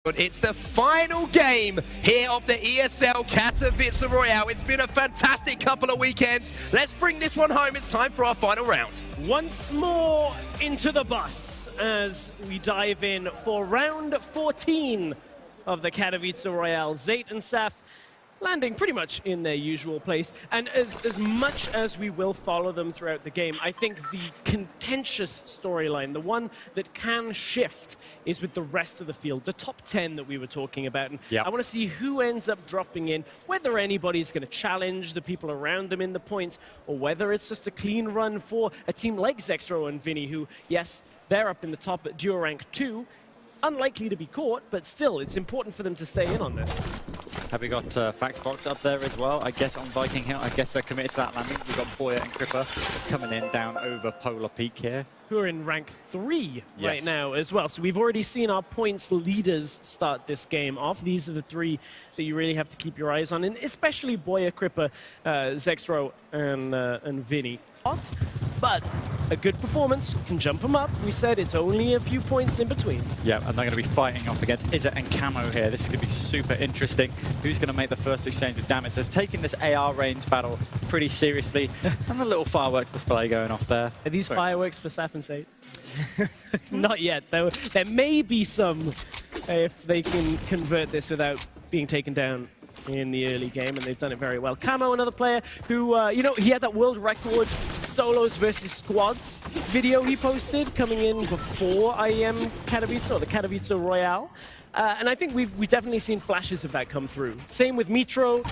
It's the final game here of the ESL Katowice Royale. It's been a fantastic couple of weekends. Let's bring this one home. It's time for our final round. Once more into the bus as we dive in for round 14 of the Katowice Royale. Zate and Saf landing pretty much in their usual place. And as much as we will follow them throughout the game, I think the contentious storyline, the one that can shift, is with the rest of the field, the top 10 that we were talking about. And I want to see who ends up dropping in, whether anybody's going to challenge the people around them in the points, or whether it's just a clean run for a team like Zexro and Vinny, who, yes, they're up in the top at duo rank 2. Unlikely to be caught, but still, it's important for them to stay in on this. Have we got Fox up there as well? I guess on Viking Hill, I guess they're committed to that landing. We've got Boya and Cripper coming in down over Polar Peak here. Who are in rank 3 right now as well. So we've already seen our points leaders start this game off. These are the 3 that you really have to keep your eyes on, and especially Boya, Cripper, Zexro, and Vinny. But a good performance can jump them up. We said it's only a few points in between. Yeah, and they're going to be fighting off against Izzet and Camo here. This is going to be super interesting. Who's going to make the first exchange of damage? They're taking this AR range battle pretty seriously. And the little fireworks display going off there. Are these fireworks for Saf and Zate? Not yet, though. There may be some if they can convert this without being taken down in the early game, and they've done it very well. Camo, another player who, you know, he had that world record solos versus squads video he posted coming in before IEM Katowice, or the Katowice Royale. And I think we've definitely seen flashes of that come through. Same with Mitro.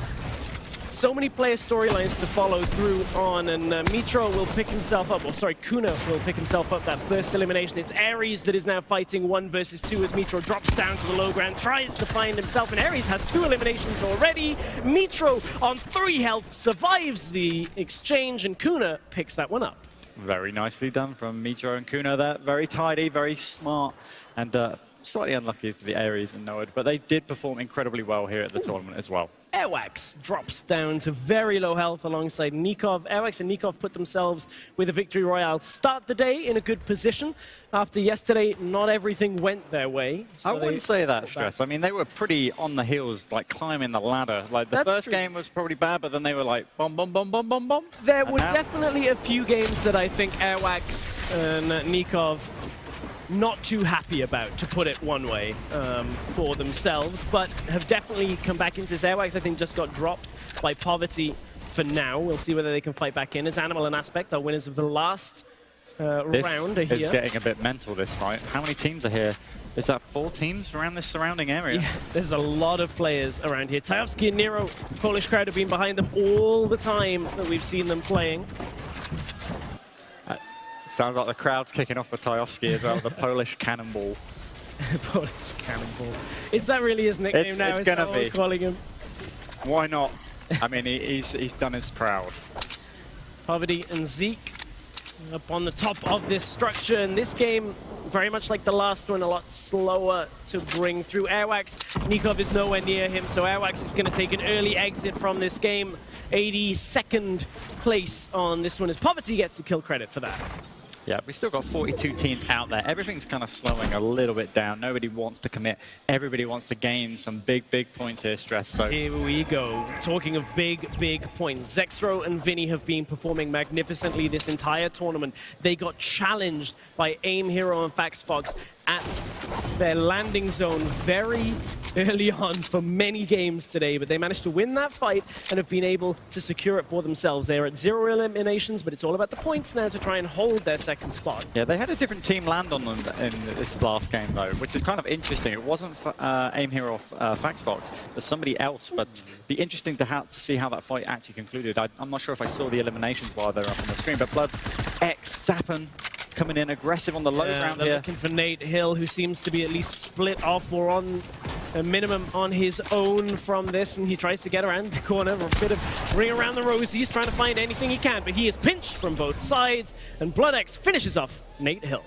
So many player storylines to follow through on, and Mitro will pick himself up, or sorry, Kuna will pick himself up that first elimination. It's Ares that is now fighting 1 versus 2 as Mitro drops down to the low ground, tries to find himself, and Ares has 2 eliminations already. Mitro on 3 health survives the exchange, and Kuna picks that one up. Very nicely done from Mitro and Kuna there. Very tidy, very smart, and slightly unlucky for the Ares and Noad, but they did perform incredibly well here at the tournament as well. Airwax drops down to very low health alongside Nikov. Airwax and Nikov put themselves with a victory royale. Start the day in a good position. After yesterday, not everything went their way. So I wouldn't say that, Stress. I mean, they were pretty on the heels, like climbing the ladder. Like the first game was probably bad, but then they were like, bomb, bomb, bomb, bomb, bomb, bomb. There were definitely a few games that I think Airwax and Nikov not too happy about, to put it one way, for themselves, but have definitely come back into this. Airwax, I think, just got dropped by Poverty for now. We'll see whether they can fight back in. As Animal and Aspect are winners of the last round here. This is getting a bit mental, this fight. How many teams are here? Is that 4 teams around this surrounding area? Yeah, there's a lot of players around here. Tajowski and Nero, Polish crowd, have been behind them all the time that we've seen them playing. Sounds like the crowd's kicking off for Tajowski as well, the Polish Cannonball. Polish Cannonball. Is that really his nickname now? It's going to be. Calling him? Why not? I mean, he's done his proud. Poverty and Zeke up on the top of this structure, and this game, very much like the last one, a lot slower to bring through. Airwax, Nikov is nowhere near him, so Airwax is going to take an early exit from this game. 82nd place on this one as Poverty gets the kill credit for that. Yeah, we still got 42 teams out there. Everything's kind of slowing a little bit down. Nobody wants to commit. Everybody wants to gain some big, big points here, Stress. So here we go. Talking of big, big points. Zexro and Vinny have been performing magnificently this entire tournament. They got challenged by Aim Hero and Fax Fox at their landing zone very early on for many games today, but they managed to win that fight and have been able to secure it for themselves. They're at 0 eliminations, but it's all about the points now to try and hold their second spot. Yeah, they had a different team land on them in this last game, though, which is kind of interesting. It wasn't Aim Hero or Fax Fox, there's somebody else, but it'd be interesting to see how that fight actually concluded. I'm not sure if I saw the eliminations while they're up on the screen, but Blood, X, Zappen, coming in aggressive on the low ground they're here. Looking for Nate Hill, who seems to be at least split off or on a minimum on his own from this, and he tries to get around the corner, a bit of ring around the rosy. He's trying to find anything he can, but he is pinched from both sides, and BloodX finishes off Nate Hill.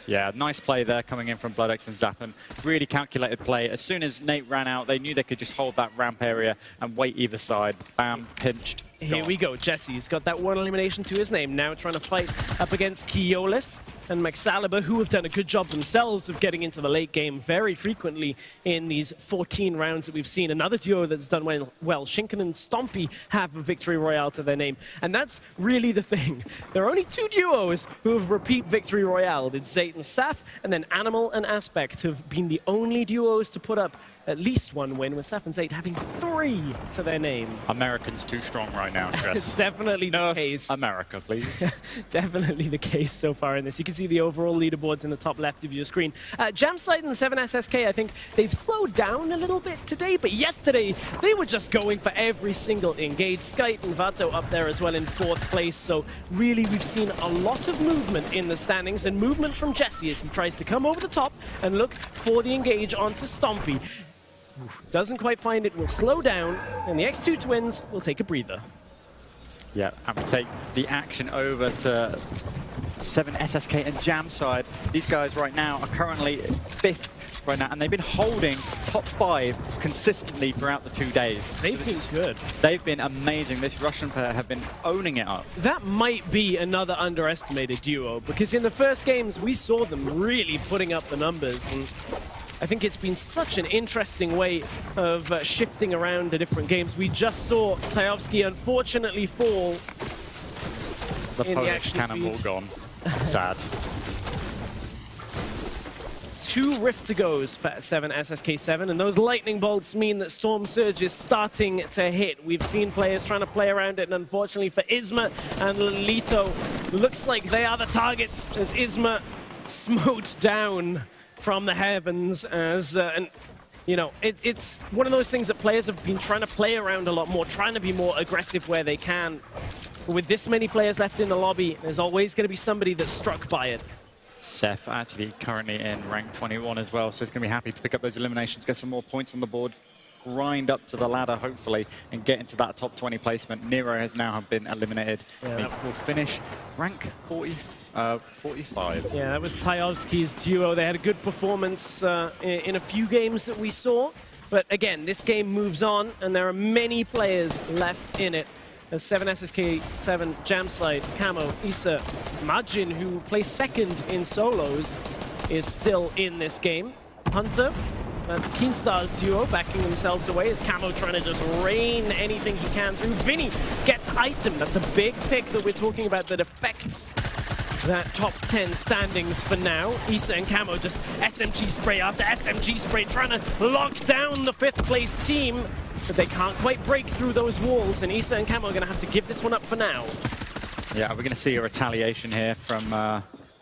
Yeah, nice play there coming in from BloodX and Zappen. Really calculated play. As soon as Nate ran out, they knew they could just hold that ramp area and wait either side. Bam, pinched. Here we go. Jesse's got that one elimination to his name. Now trying to fight up against Kiolis. and Maxaliber, who have done a good job themselves of getting into the late game very frequently in these 14 rounds that we've seen. Another duo that's done well, Shinken and Stompy, have a Victory Royale to their name. And that's really the thing. There are only 2 duos who have repeat Victory Royale. It's Zayt and Saf, and then Animal and Aspect have been the only duos to put up at least 1 win, with Saf and Zayt having 3 to their name. Americans too strong right now, Stress. It's definitely the case. America, please. Definitely the case so far in this. You can see the overall leaderboards in the top left of your screen. Jamside and 7SSK, I think they've slowed down a little bit today, but yesterday they were just going for every single engage. Skype and Vato up there as well in 4th place, so really we've seen a lot of movement in the standings, and movement from Jesse as he tries to come over the top and look for the engage onto Stompy. Doesn't quite find it, will slow down, and the X2 twins will take a breather. Yeah, and we take the action over to 7SSK and Jamside. These guys right now are currently 5th right now, and they've been holding top 5 consistently throughout the 2 days. They've been good. They've been amazing. This Russian pair have been owning it up. That might be another underestimated duo, because in the first games we saw them really putting up the numbers, and I think it's been such an interesting way of shifting around the different games. We just saw Tajovsky unfortunately fall The in Polish the action cannonball feed. gone. Sad. 2 Rift to goes for 7SSK7, and those lightning bolts mean that Storm Surge is starting to hit. We've seen players trying to play around it, and unfortunately for Isma and Lolito, looks like they are the targets as Isma smote down from the heavens as, and you know, it's one of those things that players have been trying to play around a lot more, trying to be more aggressive where they can. But with this many players left in the lobby, there's always going to be somebody that's struck by it. Seth actually currently in rank 21 as well, so he's going to be happy to pick up those eliminations, get some more points on the board, grind up to the ladder, hopefully, and get into that top 20 placement. Nero has now been eliminated. Yeah. He will finish rank 45. Yeah, that was Tajovsky's duo. They had a good performance in a few games that we saw. But again, this game moves on, and there are many players left in it. As 7SSK7, Jamside, Camo, Issa, Majin, who placed 2nd in solos, is still in this game. Hunter, that's Keenstar's duo backing themselves away as Camo trying to just rain anything he can through. Vinny gets item. That's a big pick that we're talking about that affects that top 10 standings for now. Issa and Camo just SMG spray after SMG spray, trying to lock down the 5th place team, but they can't quite break through those walls, and Issa and Camo are going to have to give this one up for now. Yeah, we're going to see a retaliation here from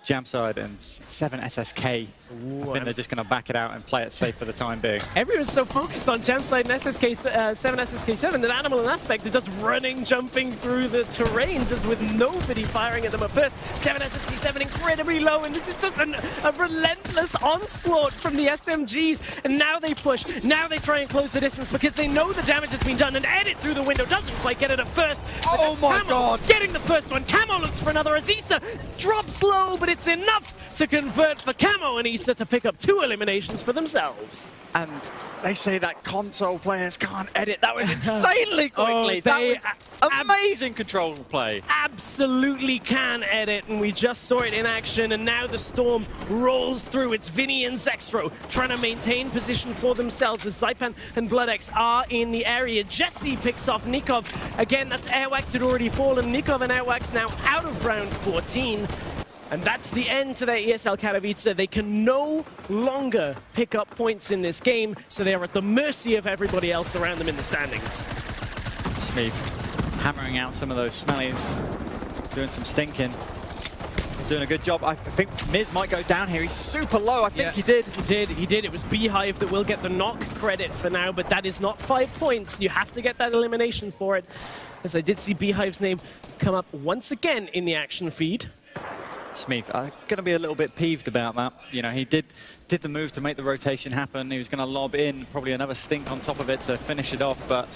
Jamside and 7SSK. Ooh, I think they're just going to back it out and play it safe for the time being. Everyone's so focused on Jamside and 7SSK7 that Animal and Aspect are just running, jumping through the terrain, just with nobody firing at them at first. 7SSK7 incredibly low, and this is just a relentless onslaught from the SMGs. And now they push, now they try and close the distance because they know the damage has been done, and Edit through the window doesn't quite get it at first. Oh my God! Getting the first one. Camo looks for another as Issa drops low, but it's enough to convert for Camo and Issa to pick up 2 eliminations for themselves. And they say that console players can't edit. That was insanely quickly. They that was amazing control play. Absolutely can edit, and we just saw it in action, and now the Storm rolls through. It's Vinny and Zextro trying to maintain position for themselves as Zypan and BloodX are in the area. Jesse picks off Nikov. Again, that's Airwax had already fallen. Nikov and Airwax now out of round 14. And that's the end to their ESL Katowice. They can no longer pick up points in this game, so they are at the mercy of everybody else around them in the standings. Smeef hammering out some of those smellies, doing some stinking. Doing a good job. I think Miz might go down here. He's super low. I think he did. He did. It was Beehive that will get the knock credit for now, but that is not 5 points. You have to get that elimination for it. As I did see Beehive's name come up once again in the action feed. Smeef, I'm going to be a little bit peeved about that. You know, he did the move to make the rotation happen. He was going to lob in probably another stink on top of it to finish it off, but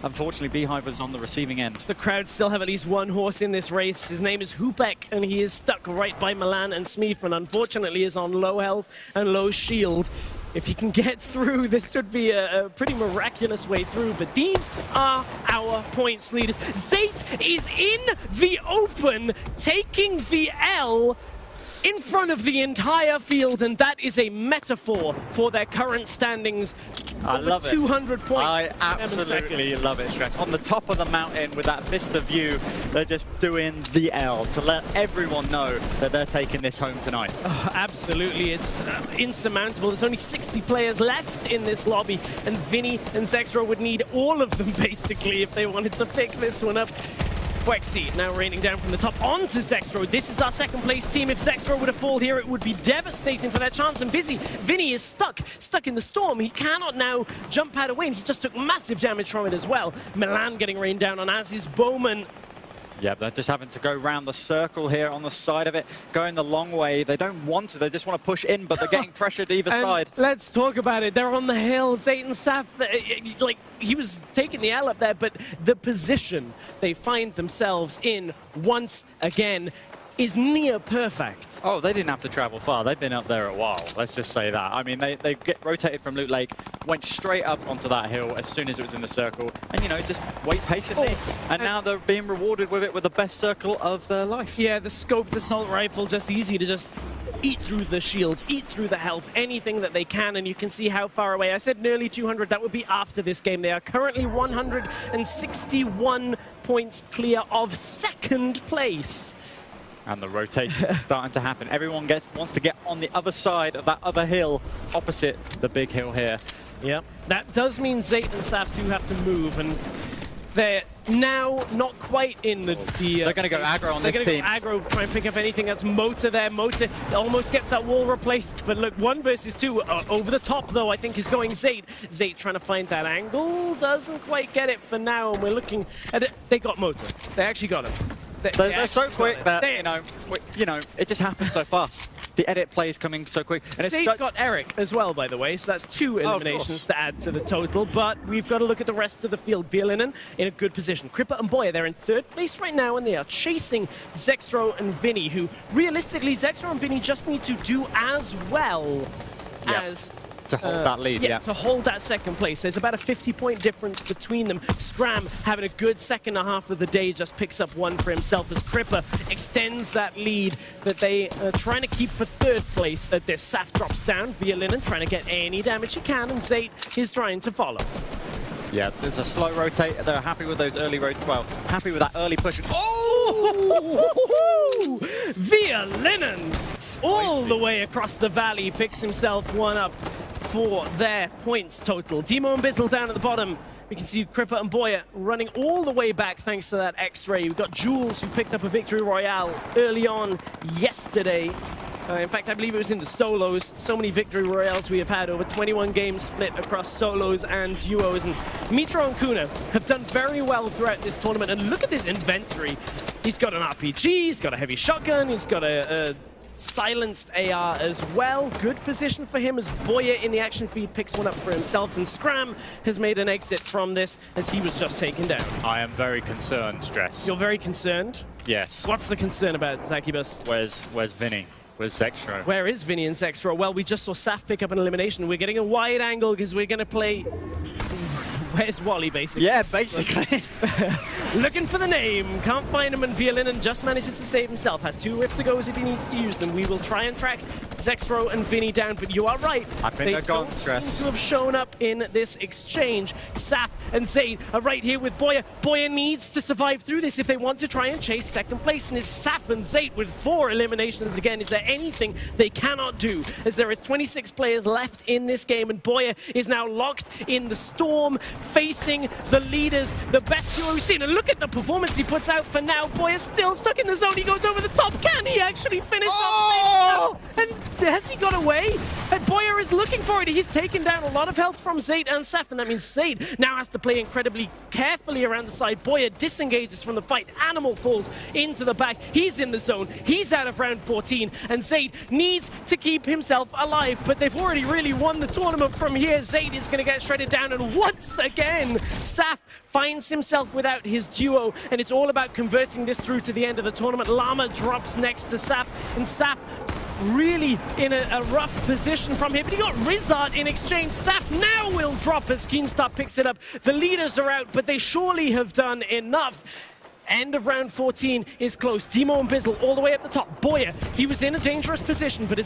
unfortunately Beehive was on the receiving end. The crowd still have at least one horse in this race. His name is Hupek, and he is stuck right by Milan and Smeef, and unfortunately is on low health and low shield. If he can get through, this would be a pretty miraculous way through, but these are our points leaders. Zayt is in the open, taking the L. in front of the entire field, and that is a metaphor for their current standings. I love it. 200 points. I absolutely love it, Stress. On the top of the mountain with that vista view, they're just doing the L to let everyone know that they're taking this home tonight. Oh, absolutely, it's insurmountable. There's only 60 players left in this lobby, and Vinny and Zexro would need all of them basically if they wanted to pick this one up. Fwexy now raining down from the top onto Zexro. This is our second place team. If Zexro were to fall here, it would be devastating for their chance. And Vinny is stuck in the storm. He cannot now jump pad away, and he just took massive damage from it as well. Milan getting rained down on, as is Bowman. Yeah, they're just having to go around the circle here on the side of it, going the long way. They don't want to, they just want to push in, but they're getting pressured either side. Let's talk about it. They're on the hill. Zayt and Saf, like, he was taking the L up there, but the position they find themselves in once again is near perfect. Oh, they didn't have to travel far. They've been up there a while. Let's just say that. I mean, they get rotated from Loot Lake, went straight up onto that hill as soon as it was in the circle, and, you know, just wait patiently. And now they're being rewarded with it with the best circle of their life. Yeah, the scoped assault rifle, just easy to just eat through the shields, eat through the health, anything that they can, and you can see how far away. I said nearly 200. That would be after this game. They are currently 161 points clear of second place. And the rotation is starting to happen. Everyone wants to get on the other side of that other hill, opposite the big hill here. Yep, that does mean Zayt and Saf do have to move, and they're now not quite in the they're going to go aggro on this team. They're going to go aggro, try and pick up anything. That's Motor there. Motor almost gets that wall replaced, but look, 1 versus 2 over the top, though, I think is going Zayt. Zayt trying to find that angle, doesn't quite get it for now, and we're looking at it. They got Motor. They actually got him. They're so quick that, you know, it just happens so fast. The edit play is coming so quick. And it's got Eric as well, by the way, so that's 2 eliminations to add to the total, but we've got to look at the rest of the field. Violinen in a good position. Cripper and Boya, they're in 3rd place right now, and they are chasing Zexro and Vinny, who, realistically, Zexro and Vinny just need to do as well as... to hold that lead, to hold that second place. There's about a 50-point difference between them. Scram having a good second half of the day, just picks up 1 for himself as Cripper extends that lead that they are trying to keep for 3rd place at this. Saf drops down, Violinen trying to get any damage he can, and Zayt is trying to follow. Yeah, there's a slow rotate. They're happy with those early happy with that early push. Oh! Violinen all the way across the valley picks himself 1 up for their points total. Demo and Bizzle down at the bottom. We can see Cripper and Boya running all the way back thanks to that X-ray. We've got Jules, who picked up a victory royale early on yesterday. In fact, I believe it was in the solos. So many victory royales we have had, over 21 games split across solos and duos. And Mitro and Kuna have done very well throughout this tournament. And look at this inventory. He's got an RPG, he's got a heavy shotgun, he's got a silenced AR as well. Good position for him as Boya in the action feed picks 1 up for himself, and Scram has made an exit from this as he was just taken down. I am very concerned, Stress. You're very concerned? Yes. What's the concern about Zakibus? Where's Vinny? Where's Zexro? Where is Vinny and Zexro? Well, we just saw Saf pick up an elimination. We're getting a wide angle because we're going to play... Where's Wally, basically? Yeah, basically. Looking for the name. Can't find him, and Violinen just manages to save himself. Has 2 rift to goes if he needs to use them. We will try and track Zexro and Vinny down, but you are right. I think they're gone, Stress. Seem to have shown up in this exchange. Saf and Zayt are right here with Boya. Boya needs to survive through this if they want to try and chase second place, and it's Saf and Zayt with 4 eliminations again. Is there anything they cannot do? As there is 26 players left in this game, and Boya is now locked in the storm, facing the leaders, the best duo we've seen. And look at the performance he puts out for now. Boya's still stuck in the zone. He goes over the top. Can he actually finish off? And has he got away? And Boya is looking for it. He's taken down a lot of health from Zayt and Saf, and that means Zayt now has to play incredibly carefully around the side. Boya disengages from the fight. Animal falls into the back. He's in the zone. He's out of round 14, and Zayt needs to keep himself alive, but they've already really won the tournament from here. Zayt is going to get shredded down, and once again, Saf finds himself without his duo, and it's all about converting this through to the end of the tournament. Llama drops next to Saf, and Saf really in a rough position from here, but he got Rizard in exchange. Saf now will drop as Keenstar picks it up. The leaders are out, but they surely have done enough. End of round 14 is close. Demo and Bizzle all the way at the top. Boya, he was in a dangerous position, but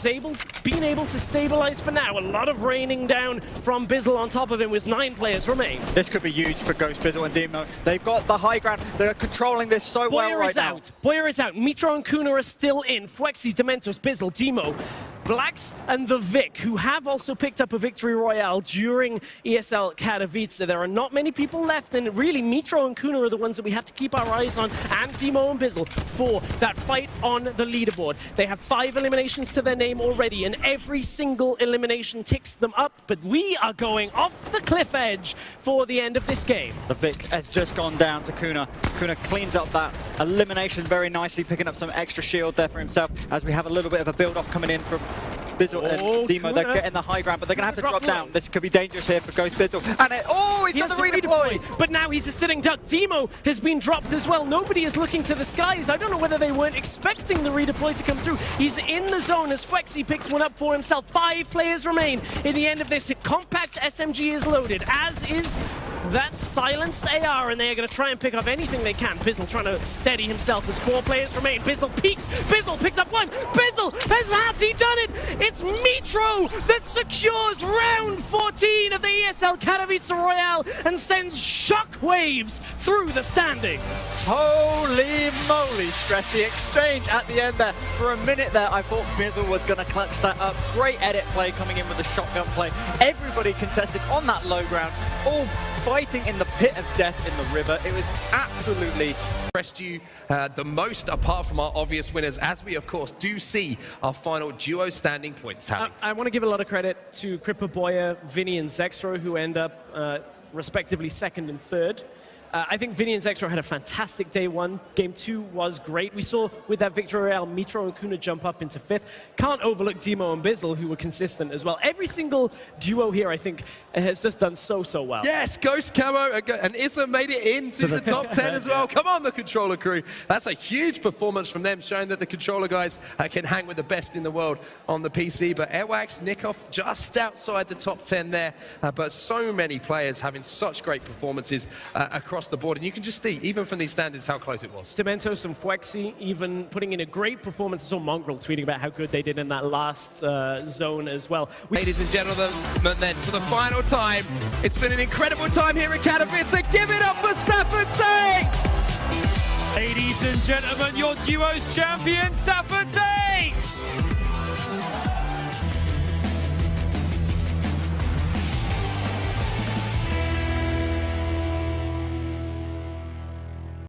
being able to stabilize for now. A lot of raining down from Bizzle on top of him with 9 players remain. This could be huge for Ghost, Bizzle, and Demo. They've got the high ground. They're controlling this so well right now. Boya is out. Mitro and Kuna are still in. Fwexy, Dementos, Bizzle, Demo. Blacks and the Vic, who have also picked up a victory royale during ESL Katowice. There are not many people left, and really Mitro and Kuna are the ones that we have to keep our eyes on, and Demo and Bizzle, for that fight on the leaderboard. They have 5 eliminations to their name already, and every single elimination ticks them up, but we are going off the cliff edge for the end of this game. The Vic has just gone down to Kuna. Kuna cleans up that elimination very nicely, picking up some extra shield there for himself, as we have a little bit of a build-off coming in from Bizzle and Demo. They're getting the high ground, but they're going to have to drop down. This could be dangerous here for Ghost Bizzle. And he's got the redeploy! But now he's a sitting duck. Demo has been dropped as well. Nobody is looking to the skies. I don't know whether they weren't expecting the redeploy to come through. He's in the zone as Fwexy picks one up for himself. 5 players remain in the end of this. Compact SMG is loaded, as is that silenced AR, and they are going to try and pick up anything they can. Bizzle trying to steady himself as 4 players remain. Bizzle peeks. Bizzle picks up one. Bizzle has he done it? It's Mitro that secures round 14 of the ESL Katowice Royale and sends shockwaves through the standings. Holy moly, Stress. The exchange at the end there. For a minute there, I thought Bizzle was going to clutch that up. Great edit play coming in with the shotgun play. Everybody contested on that low ground, all fighting in the pit of death in the river. It was absolutely impressed you the most, apart from our obvious winners, as we of course do see our final duo standing points tally. I want to give a lot of credit to Cripper, Boya, Vinny and Zextro, who end up respectively 2nd and 3rd. I think Vinny and Zextro had a fantastic day 1. Game 2 was great. We saw with that victory royale, Mitro and Kuna jump up into 5th. Can't overlook Demo and Bizzle, who were consistent as well. Every single duo here, I think, has just done so well. Yes, Ghost Camo and Issa made it into the top 10 as well. Come on, the Controller crew. That's a huge performance from them, showing that the Controller guys can hang with the best in the world on the PC. But Airwax, Nikoff just outside the top 10 there. But so many players having such great performances across the board, and you can just see, even from these standards, how close it was. Dementos and Fwexy even putting in a great performance. I saw Mongrel tweeting about how good they did in that last zone as well. Ladies and gentlemen, then for the final time, it's been an incredible time here in Katowice. Give it up for Sapphire. Ladies and gentlemen, your duos champion, Sapphire.